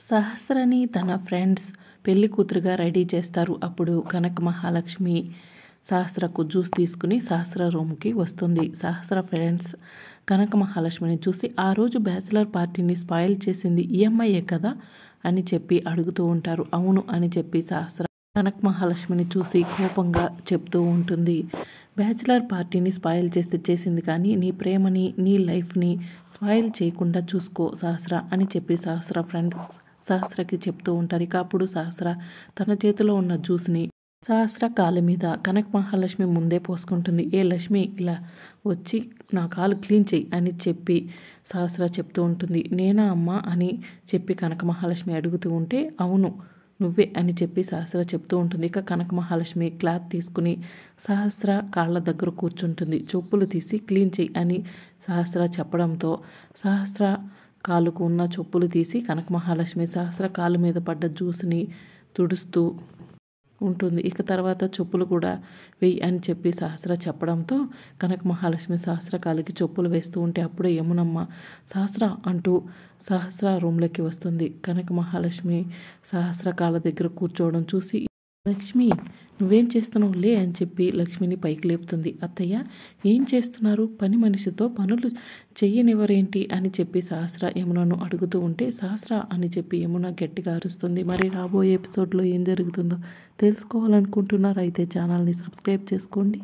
సహస్రని తన ఫ్రెండ్స్ పెళ్లి కూతురుగా రెడీ చేస్తారు. అప్పుడు కనక మహాలక్ష్మి సహస్రకు జ్యూస్ తీసుకుని సహస్ర రూమ్కి వస్తుంది. సహస్ర ఫ్రెండ్స్ కనక మహాలక్ష్మిని చూసి ఆ రోజు బ్యాచిలర్ పార్టీని స్పాయిల్ చేసింది ఈ అమ్మాయే కదా అని చెప్పి అడుగుతూ ఉంటారు. అవును అని చెప్పి సహస్ర కనక మహాలక్ష్మిని చూసి కోపంగా చెప్తూ ఉంటుంది. బ్యాచిలర్ పార్టీని స్పాయిల్ చేస్తే చేసింది, కానీ నీ ప్రేమని నీ లైఫ్ని స్పాయిల్ చేయకుండా చూసుకో సహస్ర అని చెప్పి సహస్ర ఫ్రెండ్స్ సహస్రకి చెప్తూ ఉంటారు. ఇక అప్పుడు సహస్ర తన చేతిలో ఉన్న జ్యూస్ని సహస్ర కాలు మీద కనక మహాలక్ష్మి ముందే పోసుకుంటుంది. ఏ లక్ష్మి, ఇలా వచ్చి నా కాలు క్లీన్ చెయ్యి అని చెప్పి సహస్ర చెప్తూ ఉంటుంది. నేనా అమ్మా అని చెప్పి కనక మహాలక్ష్మి అడుగుతూ ఉంటే అవును నువ్వే అని చెప్పి సహస్ర చెప్తూ ఉంటుంది. ఇక కనక మహాలక్ష్మి క్లాత్ తీసుకుని సహస్ర కాళ్ళ దగ్గర కూర్చుంటుంది. చెప్పులు తీసి క్లీన్ చెయ్యి అని సహస్ర చెప్పడంతో సహస్ర కాలుకు ఉన్న చెప్పులు తీసి కనక మహాలక్ష్మి సహస్ర కాలు మీద పడ్డ జ్యూస్ని తుడుస్తూ ఉంటుంది. ఇక తర్వాత చెప్పులు కూడా వెయ్యి అని చెప్పి సహస్ర చెప్పడంతో కనక మహాలక్ష్మి సహస్ర కాలికి చెప్పులు వేస్తూ ఉంటే అప్పుడే యమునమ్మ సహస్ర అంటూ సహస్ర రూమ్లోకి వస్తుంది. కనక మహాలక్ష్మి సహస్ర కాళ్ళ దగ్గర కూర్చోవడం చూసి లక్ష్మి నువ్వేం చేస్తున్నావు లే అని చెప్పి లక్ష్మిని పైకి లేపుతుంది. అత్తయ్య ఏం చేస్తున్నారు, పని మనిషితో పనులు చెయ్యనివ్వరేంటి అని చెప్పి సహస్ర యమునను అడుగుతూ ఉంటే సహస్ర అని చెప్పి యమున గట్టిగా అరుస్తుంది. మరి రాబోయే ఎపిసోడ్లో ఏం జరుగుతుందో తెలుసుకోవాలనుకుంటున్నారు అయితే ఛానల్ని సబ్స్క్రైబ్ చేసుకోండి.